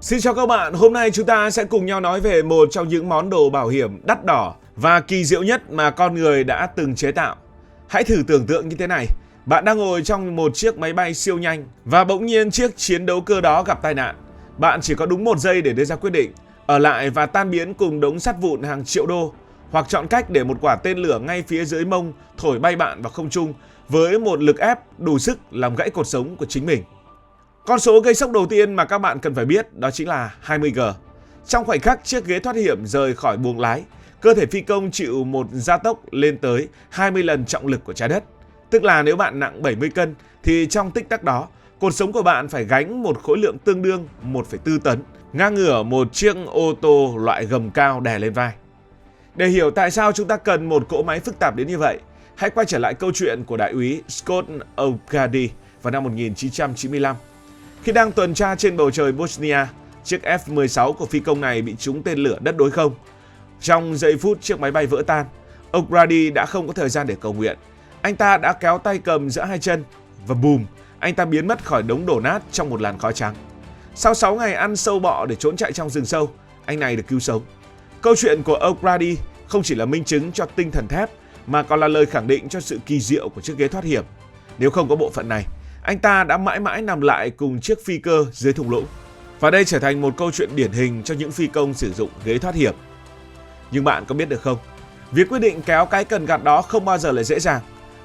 Xin chào các bạn, hôm nay chúng ta sẽ cùng nhau nói về một trong những món đồ bảo hiểm đắt đỏ và kỳ diệu nhất mà con người đã từng chế tạo. Hãy thử tưởng tượng như thế này, bạn đang ngồi trong một chiếc máy bay siêu nhanh và bỗng nhiên chiếc chiến đấu cơ đó gặp tai nạn. Bạn chỉ có đúng 1 giây để đưa ra quyết định, ở lại và tan biến cùng đống sắt vụn hàng triệu đô, hoặc chọn cách để một quả tên lửa ngay phía dưới mông thổi bay bạn vào không trung với một lực ép đủ sức làm gãy cột sống của chính mình. Con số gây sốc đầu tiên mà các bạn cần phải biết đó chính là 20G. Trong khoảnh khắc chiếc ghế thoát hiểm rời khỏi buồng lái, cơ thể phi công chịu một gia tốc lên tới 20 lần trọng lực của trái đất. Tức là nếu bạn nặng 70 cân thì trong tích tắc đó, cột sống của bạn phải gánh một khối lượng tương đương 1,4 tấn, ngang ngửa một chiếc ô tô loại gầm cao đè lên vai. Để hiểu tại sao chúng ta cần một cỗ máy phức tạp đến như vậy, hãy quay trở lại câu chuyện của đại úy Scott O'Grady vào năm 1995. Khi đang tuần tra trên bầu trời Bosnia, chiếc F-16 của phi công này bị trúng tên lửa đất đối không. Trong giây phút chiếc máy bay vỡ tan, O'Grady đã không có thời gian để cầu nguyện. Anh ta đã kéo tay cầm giữa hai chân và bùm, anh ta biến mất khỏi đống đổ nát trong một làn khói trắng. Sau 6 ngày ăn sâu bọ để trốn chạy trong rừng sâu, anh này được cứu sống. Câu chuyện của O'Grady không chỉ là minh chứng cho tinh thần thép mà còn là lời khẳng định cho sự kỳ diệu của chiếc ghế thoát hiểm. Nếu không có bộ phận này, anh ta đã mãi mãi nằm lại cùng chiếc phi cơ dưới thung lũng. Và đây trở thành một câu chuyện điển hình cho những phi công sử dụng ghế thoát hiểm. Nhưng bạn có biết được không? Việc quyết định kéo cái cần gạt đó không bao giờ là dễ dàng.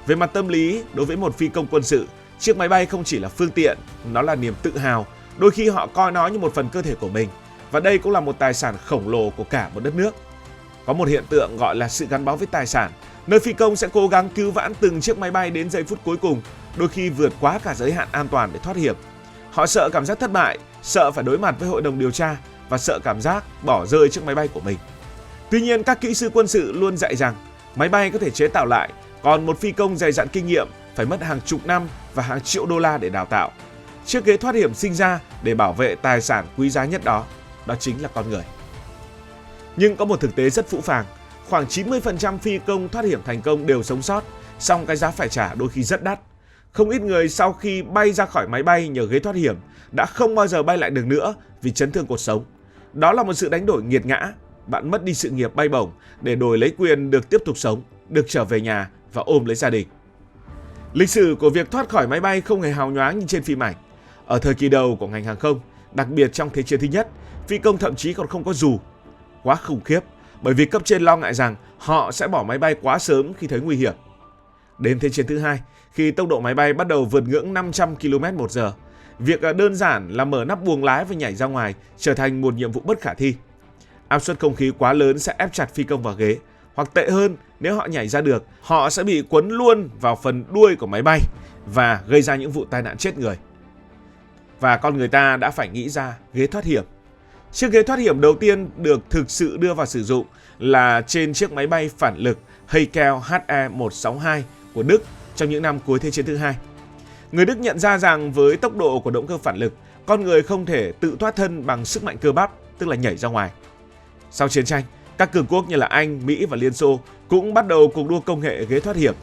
Về mặt tâm lý, đối với một phi công quân sự, chiếc máy bay không chỉ là phương tiện, nó là niềm tự hào. Đôi khi họ coi nó như một phần cơ thể của mình. Và đây cũng là một tài sản khổng lồ của cả một đất nước. Có một hiện tượng gọi là sự gắn bó với tài sản, nơi phi công sẽ cố gắng cứu vãn từng chiếc máy bay đến giây phút cuối cùng, đôi khi vượt quá cả giới hạn an toàn để thoát hiểm. Họ sợ cảm giác thất bại, sợ phải đối mặt với hội đồng điều tra và sợ cảm giác bỏ rơi chiếc máy bay của mình. Tuy nhiên, các kỹ sư quân sự luôn dạy rằng máy bay có thể chế tạo lại, còn một phi công dày dặn kinh nghiệm phải mất hàng chục năm và hàng triệu đô la để đào tạo. Chiếc ghế thoát hiểm sinh ra để bảo vệ tài sản quý giá nhất đó chính là con người. Nhưng có một thực tế rất phũ phàng, khoảng 90% phi công thoát hiểm thành công đều sống sót, song cái giá phải trả đôi khi rất đắt. Không ít người sau khi bay ra khỏi máy bay nhờ ghế thoát hiểm đã không bao giờ bay lại được nữa vì chấn thương cột sống. Đó là một sự đánh đổi nghiệt ngã, bạn mất đi sự nghiệp bay bổng để đổi lấy quyền được tiếp tục sống, được trở về nhà và ôm lấy gia đình. Lịch sử của việc thoát khỏi máy bay không hề hào nhoáng như trên phim ảnh. Ở thời kỳ đầu của ngành hàng không, đặc biệt trong Thế chiến thứ nhất, phi công thậm chí còn không có dù. Quá khủng khiếp, bởi vì cấp trên lo ngại rằng họ sẽ bỏ máy bay quá sớm khi thấy nguy hiểm. Đến Thế chiến thứ hai, khi tốc độ máy bay bắt đầu vượt ngưỡng 500 km/h, việc đơn giản là mở nắp buồng lái và nhảy ra ngoài trở thành một nhiệm vụ bất khả thi. Áp suất không khí quá lớn sẽ ép chặt phi công vào ghế, hoặc tệ hơn, nếu họ nhảy ra được, họ sẽ bị quấn luôn vào phần đuôi của máy bay và gây ra những vụ tai nạn chết người. Và con người ta đã phải nghĩ ra ghế thoát hiểm. Chiếc ghế thoát hiểm đầu tiên được thực sự đưa vào sử dụng là trên chiếc máy bay phản lực Heinkel HE-162 của Đức trong những năm cuối Thế chiến thứ hai. Người Đức nhận ra rằng với tốc độ của động cơ phản lực, con người không thể tự thoát thân bằng sức mạnh cơ bắp, tức là nhảy ra ngoài. Sau chiến tranh, các cường quốc như là Anh, Mỹ và Liên Xô cũng bắt đầu cuộc đua công nghệ ghế thoát hiểm.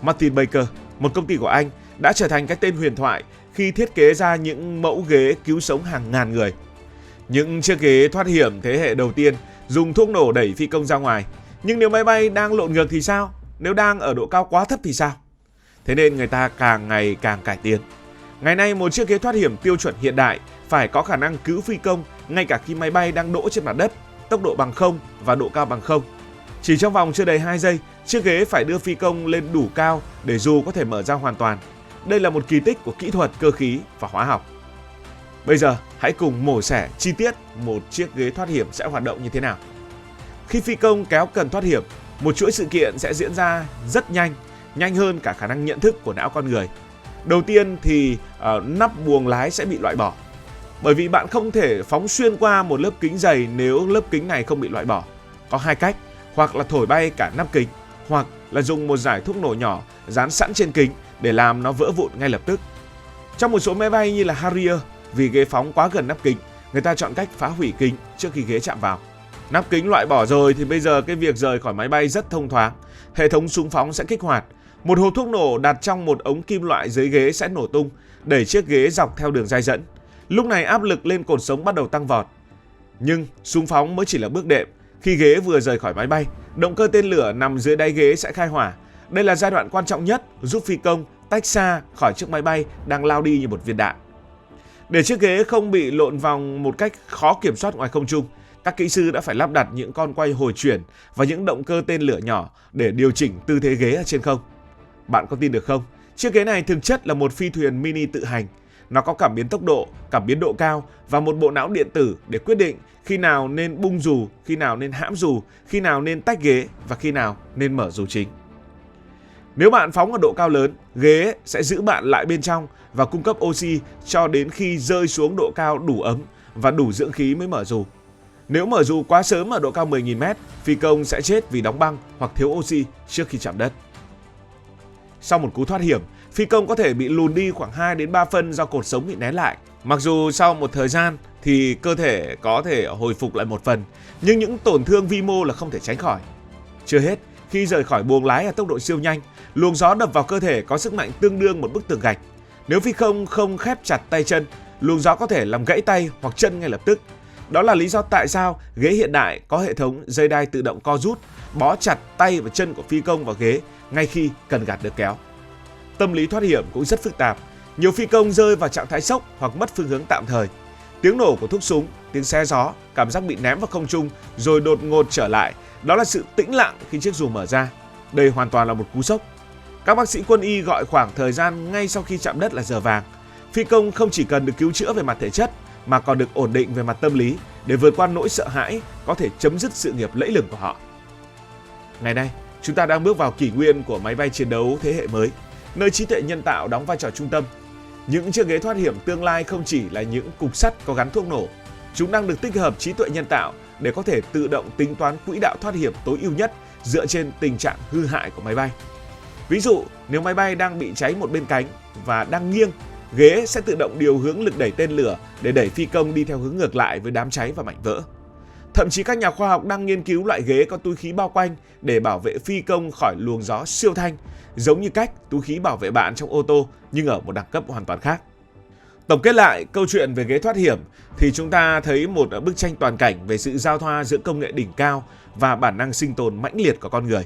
Martin Baker, một công ty của Anh, đã trở thành cái tên huyền thoại khi thiết kế ra những mẫu ghế cứu sống hàng ngàn người. Những chiếc ghế thoát hiểm thế hệ đầu tiên dùng thuốc nổ đẩy phi công ra ngoài. Nhưng nếu máy bay đang lộn ngược thì sao? Nếu đang ở độ cao quá thấp thì sao? Thế nên người ta càng ngày càng cải tiến. Ngày nay một chiếc ghế thoát hiểm tiêu chuẩn hiện đại phải có khả năng cứu phi công ngay cả khi máy bay đang đỗ trên mặt đất, tốc độ bằng không và độ cao bằng không. Chỉ trong vòng chưa đầy 2 giây, chiếc ghế phải đưa phi công lên đủ cao để dù có thể mở ra hoàn toàn. Đây là một kỳ tích của kỹ thuật, cơ khí và hóa học. Bây giờ, hãy cùng mổ xẻ chi tiết một chiếc ghế thoát hiểm sẽ hoạt động như thế nào. Khi phi công kéo cần thoát hiểm, một chuỗi sự kiện sẽ diễn ra rất nhanh, nhanh hơn cả khả năng nhận thức của não con người. Đầu tiên thì nắp buồng lái sẽ bị loại bỏ. Bởi vì bạn không thể phóng xuyên qua một lớp kính dày nếu lớp kính này không bị loại bỏ. Có hai cách, hoặc là thổi bay cả nắp kính, hoặc là dùng một dải thuốc nổ nhỏ dán sẵn trên kính để làm nó vỡ vụn ngay lập tức. Trong một số máy bay như là Harrier, vì ghế phóng quá gần nắp kính, người ta chọn cách phá hủy kính trước khi ghế chạm vào. Nắp kính loại bỏ rồi thì bây giờ cái việc rời khỏi máy bay rất thông thoáng. Hệ thống súng phóng sẽ kích hoạt. Một hộp thuốc nổ đặt trong một ống kim loại dưới ghế sẽ nổ tung, đẩy chiếc ghế dọc theo đường ray dẫn. Lúc này áp lực lên cột sống bắt đầu tăng vọt. Nhưng súng phóng mới chỉ là bước đệm. Khi ghế vừa rời khỏi máy bay, động cơ tên lửa nằm dưới đáy ghế sẽ khai hỏa. Đây là giai đoạn quan trọng nhất giúp phi công tách xa khỏi chiếc máy bay đang lao đi như một viên đạn. Để chiếc ghế không bị lộn vòng một cách khó kiểm soát ngoài không trung, các kỹ sư đã phải lắp đặt những con quay hồi chuyển và những động cơ tên lửa nhỏ để điều chỉnh tư thế ghế ở trên không. Bạn có tin được không? Chiếc ghế này thực chất là một phi thuyền mini tự hành. Nó có cảm biến tốc độ, cảm biến độ cao và một bộ não điện tử để quyết định khi nào nên bung dù, khi nào nên hãm dù, khi nào nên tách ghế và khi nào nên mở dù chính. Nếu bạn phóng ở độ cao lớn, ghế sẽ giữ bạn lại bên trong và cung cấp oxy cho đến khi rơi xuống độ cao đủ ấm và đủ dưỡng khí mới mở dù. Nếu mở dù quá sớm ở độ cao 10.000 m, phi công sẽ chết vì đóng băng hoặc thiếu oxy trước khi chạm đất. Sau một cú thoát hiểm, phi công có thể bị lùn đi khoảng 2 đến 3 phân do cột sống bị nén lại. Mặc dù sau một thời gian thì cơ thể có thể hồi phục lại một phần, nhưng những tổn thương vi mô là không thể tránh khỏi. Chưa hết, khi rời khỏi buồng lái ở tốc độ siêu nhanh, luồng gió đập vào cơ thể có sức mạnh tương đương một bức tường gạch. Nếu phi công không khép chặt tay chân, luồng gió có thể làm gãy tay hoặc chân ngay lập tức. Đó là lý do tại sao ghế hiện đại có hệ thống dây đai tự động co rút, bó chặt tay và chân của phi công vào ghế ngay khi cần gạt được kéo. Tâm lý thoát hiểm cũng rất phức tạp. Nhiều phi công rơi vào trạng thái sốc hoặc mất phương hướng tạm thời. Tiếng nổ của thuốc súng, tiếng xé gió, cảm giác bị ném vào không trung rồi đột ngột trở lại, đó là sự tĩnh lặng khi chiếc dù mở ra. Đây hoàn toàn là một cú sốc. Các bác sĩ quân y gọi khoảng thời gian ngay sau khi chạm đất là giờ vàng. Phi công không chỉ cần được cứu chữa về mặt thể chất mà còn được ổn định về mặt tâm lý để vượt qua nỗi sợ hãi có thể chấm dứt sự nghiệp lẫy lừng của họ. Ngày nay, chúng ta đang bước vào kỷ nguyên của máy bay chiến đấu thế hệ mới, nơi trí tuệ nhân tạo đóng vai trò trung tâm. Những chiếc ghế thoát hiểm tương lai không chỉ là những cục sắt có gắn thuốc nổ, chúng đang được tích hợp trí tuệ nhân tạo để có thể tự động tính toán quỹ đạo thoát hiểm tối ưu nhất dựa trên tình trạng hư hại của máy bay. Ví dụ, nếu máy bay đang bị cháy một bên cánh và đang nghiêng, ghế sẽ tự động điều hướng lực đẩy tên lửa để đẩy phi công đi theo hướng ngược lại với đám cháy và mảnh vỡ. Thậm chí các nhà khoa học đang nghiên cứu loại ghế có túi khí bao quanh để bảo vệ phi công khỏi luồng gió siêu thanh, giống như cách túi khí bảo vệ bạn trong ô tô nhưng ở một đẳng cấp hoàn toàn khác. Tổng kết lại câu chuyện về ghế thoát hiểm thì chúng ta thấy một bức tranh toàn cảnh về sự giao thoa giữa công nghệ đỉnh cao và bản năng sinh tồn mãnh liệt của con người.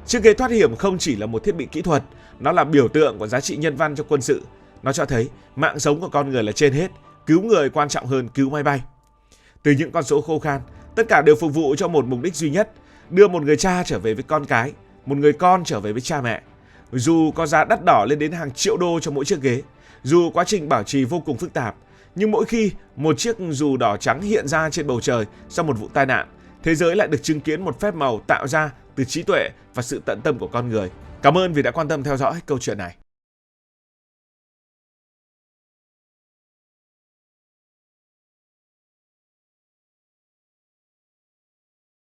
Chiếc ghế thoát hiểm không chỉ là một thiết bị kỹ thuật, nó là biểu tượng của giá trị nhân văn trong quân sự. Nó cho thấy mạng sống của con người là trên hết, cứu người quan trọng hơn cứu máy bay. Từ những con số khô khan, tất cả đều phục vụ cho một mục đích duy nhất, đưa một người cha trở về với con cái, một người con trở về với cha mẹ. Dù có giá đắt đỏ lên đến hàng triệu đô cho mỗi chiếc ghế, dù quá trình bảo trì vô cùng phức tạp, nhưng mỗi khi một chiếc dù đỏ trắng hiện ra trên bầu trời sau một vụ tai nạn, thế giới lại được chứng kiến một phép màu tạo ra từ trí tuệ và sự tận tâm của con người. Cảm ơn vì đã quan tâm theo dõi câu chuyện này.